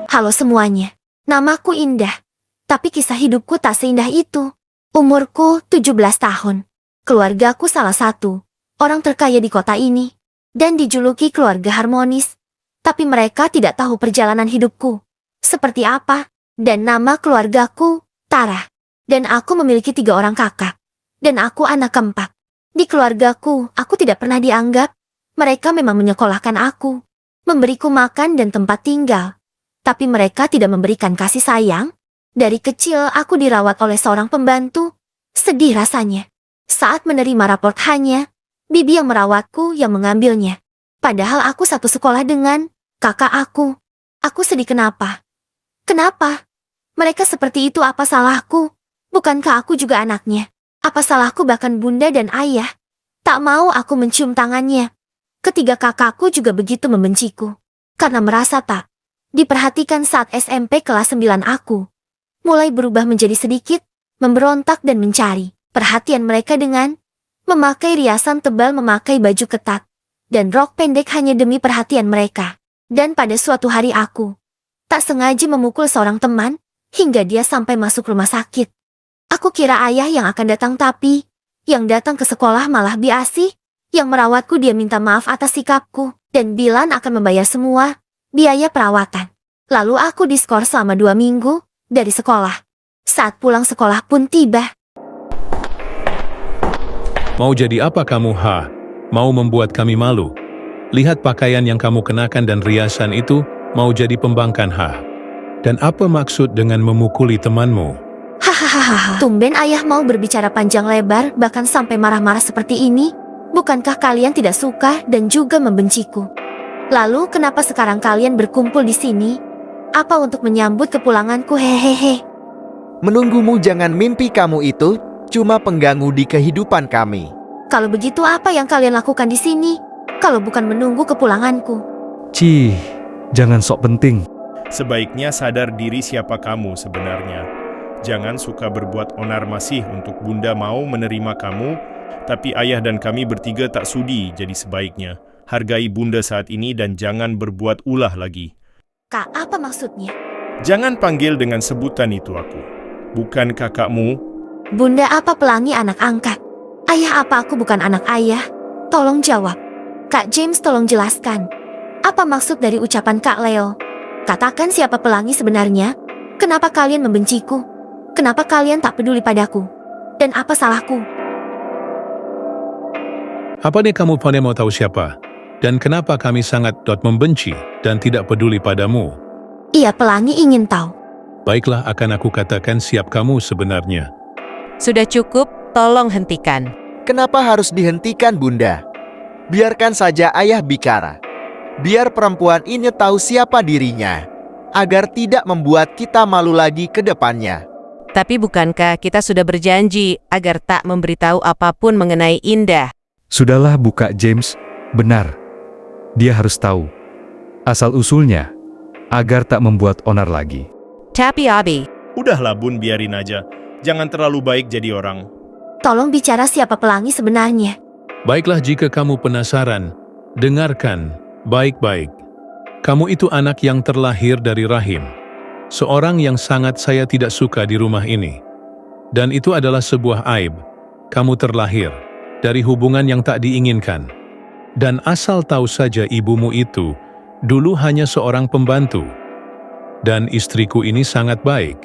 Halo semuanya. Namaku Indah. Tapi kisah hidupku tak seindah itu. Umurku 17 tahun. Keluargaku salah satu orang terkaya di kota ini. Dan dijuluki keluarga harmonis. Tapi mereka tidak tahu perjalanan hidupku seperti apa. Dan nama keluargaku Tara. Dan aku memiliki 3 orang kakak. Dan aku anak keempat. Di keluargaku, aku tidak pernah dianggap. Mereka memang menyekolahkan aku, memberiku makan dan tempat tinggal. Tapi mereka tidak memberikan kasih sayang. Dari kecil aku dirawat oleh seorang pembantu. Sedih rasanya. Saat menerima raport hanya bibi yang merawatku yang mengambilnya. Padahal aku satu sekolah dengan kakak aku. Aku sedih kenapa? Kenapa? Mereka seperti itu, apa salahku? Bukankah aku juga anaknya? Apa salahku bahkan bunda dan ayah? Tak mau aku mencium tangannya. Ketiga kakakku juga begitu membenciku. Karena merasa tak diperhatikan saat SMP kelas 9 aku mulai berubah menjadi sedikit, memberontak dan mencari perhatian mereka dengan memakai riasan tebal, memakai baju ketat, dan rok pendek hanya demi perhatian mereka. Dan pada suatu hari aku tak sengaja memukul seorang teman, hingga dia sampai masuk rumah sakit. Aku kira ayah yang akan datang, tapi yang datang ke sekolah malah biasi. Yang merawatku dia minta maaf atas sikapku, dan bilang akan membayar semua biaya perawatan. Lalu aku diskors selama 2 minggu dari sekolah. Saat pulang sekolah pun tiba. Mau jadi apa kamu, ha? Mau membuat kami malu? Lihat pakaian yang kamu kenakan dan riasan itu, mau jadi pembangkang, ha? Dan apa maksud dengan memukuli temanmu? Hahaha, tumben ayah mau berbicara panjang lebar, bahkan sampai marah-marah seperti ini. Bukankah kalian tidak suka dan juga membenciku? Lalu kenapa sekarang kalian berkumpul di sini? Apa untuk menyambut kepulanganku? Hehehe. Menunggumu, jangan mimpi kamu itu cuma pengganggu di kehidupan kami. Kalau begitu apa yang kalian lakukan di sini? Kalau bukan menunggu kepulanganku. Cih, jangan sok penting. Sebaiknya sadar diri siapa kamu sebenarnya. Jangan suka berbuat onar masih untuk bunda mau menerima kamu, tapi ayah dan kami bertiga tak sudi, jadi sebaiknya hargai bunda saat ini dan jangan berbuat ulah lagi. Kak, apa maksudnya? Jangan panggil dengan sebutan itu aku. Bukan kakakmu. Bunda apa Pelangi anak angkat? Ayah apa aku bukan anak ayah? Tolong jawab. Kak James, tolong jelaskan. Apa maksud dari ucapan Kak Leo? Katakan siapa Pelangi sebenarnya? Kenapa kalian membenciku? Kenapa kalian tak peduli padaku? Dan apa salahku? Apa nih kamu pada mau tahu siapa? Dan kenapa kami sangat membenci dan tidak peduli padamu? Iya, Pelangi ingin tahu. Baiklah, akan aku katakan siap kamu sebenarnya. Sudah cukup, tolong hentikan. Kenapa harus dihentikan, Bunda? Biarkan saja ayah bicara. Biar perempuan ini tahu siapa dirinya, agar tidak membuat kita malu lagi ke depannya. Tapi bukankah kita sudah berjanji agar tak memberitahu apapun mengenai Indah? Sudahlah, buka James. Benar. Dia harus tahu asal-usulnya, agar tak membuat onar lagi. Tapi Abi, Udahlah bun, biarin aja. Jangan terlalu baik jadi orang. Tolong bicara siapa Pelangi sebenarnya. Baiklah, jika kamu penasaran, dengarkan baik-baik. Kamu itu anak yang terlahir dari rahim seorang yang sangat saya tidak suka di rumah ini. Dan itu adalah sebuah aib. Kamu terlahir dari hubungan yang tak diinginkan. Dan asal tahu saja, ibumu itu dulu hanya seorang pembantu. Dan istriku ini sangat baik.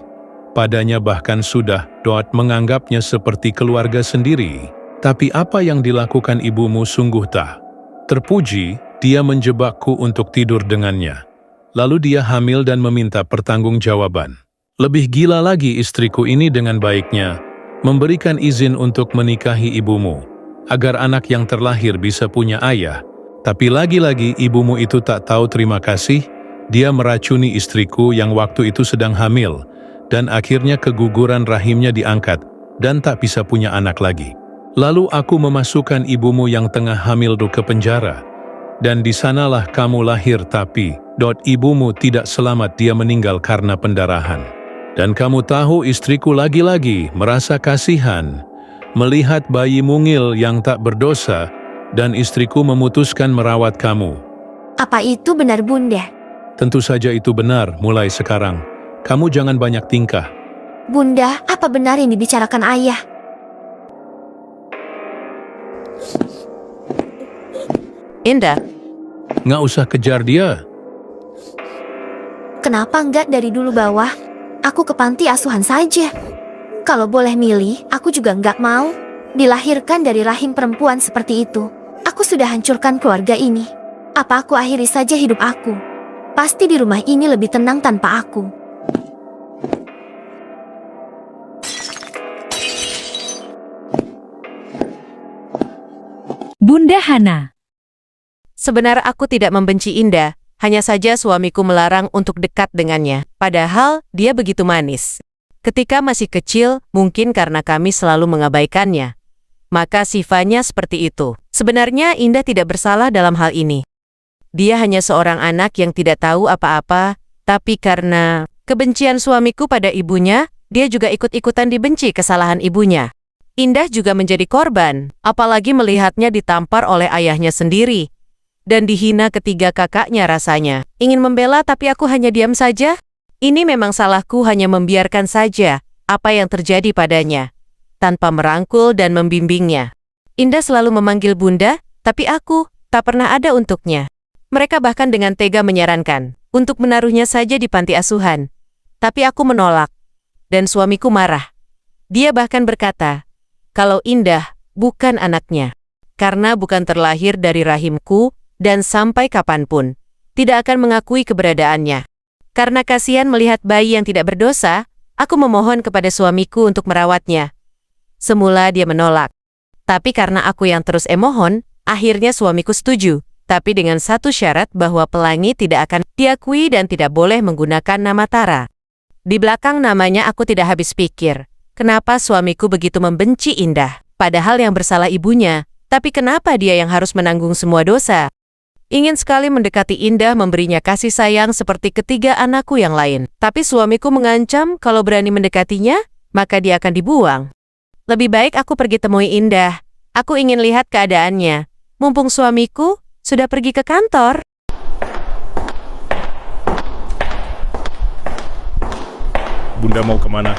Padanya bahkan sudah menganggapnya seperti keluarga sendiri. Tapi apa yang dilakukan ibumu sungguh tak terpuji. Dia menjebakku untuk tidur dengannya. Lalu dia hamil dan meminta pertanggungjawaban. Lebih gila lagi, istriku ini dengan baiknya memberikan izin untuk menikahi ibumu, agar anak yang terlahir bisa punya ayah. Tapi lagi-lagi ibumu itu tak tahu terima kasih. Dia meracuni istriku yang waktu itu sedang hamil, dan akhirnya keguguran rahimnya diangkat, dan tak bisa punya anak lagi. Lalu aku memasukkan ibumu yang tengah hamil ke penjara. Dan di sanalah kamu lahir, tapi ibumu tidak selamat, dia meninggal karena pendarahan. Dan kamu tahu, istriku lagi-lagi merasa kasihan melihat bayi mungil yang tak berdosa, dan istriku memutuskan merawat kamu. Apa itu benar, Bunda? Tentu saja itu benar mulai sekarang. Kamu jangan banyak tingkah. Bunda, apa benar yang dibicarakan ayah? Indah, Nggak usah kejar dia. Kenapa enggak dari dulu bawah? Aku ke panti asuhan saja. Kalau boleh milih, aku juga enggak mau dilahirkan dari rahim perempuan seperti itu. Aku sudah hancurkan keluarga ini. Apa aku akhiri saja hidup aku? Pasti di rumah ini lebih tenang tanpa aku. Bunda Hana. sebenarnya aku tidak membenci Indah, hanya saja suamiku melarang untuk dekat dengannya. Padahal dia begitu manis. Ketika masih kecil, mungkin karena kami selalu mengabaikannya. Maka sifatnya seperti itu. Sebenarnya Indah tidak bersalah dalam hal ini. Dia hanya seorang anak yang tidak tahu apa-apa, tapi karena kebencian suamiku pada ibunya, dia juga ikut-ikutan dibenci kesalahan ibunya. Indah juga menjadi korban, apalagi melihatnya ditampar oleh ayahnya sendiri. Dan dihina ketiga kakaknya rasanya. Ingin membela tapi aku hanya diam saja. Ini memang salahku hanya membiarkan saja apa yang terjadi padanya, tanpa merangkul dan membimbingnya. Indah selalu memanggil bunda, tapi aku tak pernah ada untuknya. Mereka bahkan dengan tega menyarankan untuk menaruhnya saja di panti asuhan. Tapi aku menolak, dan suamiku marah. Dia bahkan berkata, kalau Indah bukan anaknya, karena bukan terlahir dari rahimku dan sampai kapanpun, tidak akan mengakui keberadaannya. Karena kasihan melihat bayi yang tidak berdosa, aku memohon kepada suamiku untuk merawatnya. Semula dia menolak. Tapi karena aku yang terus emohon, akhirnya suamiku setuju. Tapi dengan satu syarat bahwa pelangi tidak akan diakui dan tidak boleh menggunakan nama Tara. Di belakang namanya aku tidak habis pikir. Kenapa suamiku begitu membenci Indah? Padahal yang bersalah ibunya. Tapi kenapa dia yang harus menanggung semua dosa? Ingin sekali mendekati Indah memberinya kasih sayang seperti ketiga anakku yang lain. Tapi suamiku mengancam kalau berani mendekatinya, maka dia akan dibuang. Lebih baik aku pergi temui Indah. Aku ingin lihat keadaannya. Mumpung suamiku sudah pergi ke kantor. Bunda mau kemana?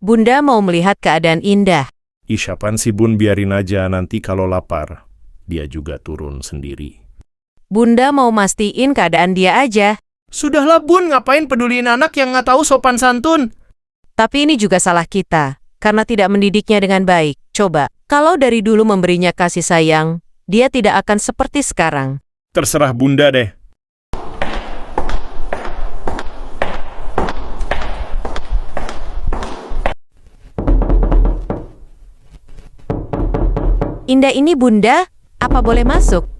Bunda mau melihat keadaan Indah. Isyapan si Bun biarin aja nanti kalau lapar. Dia juga turun sendiri. Bunda mau mastiin keadaan dia aja. Sudahlah Bun, ngapain peduliin anak yang nggak tahu sopan santun? Tapi ini juga salah kita, karena tidak mendidiknya dengan baik. Coba, kalau dari dulu memberinya kasih sayang, dia tidak akan seperti sekarang. Terserah Bunda deh. Indah ini Bunda, apa boleh masuk?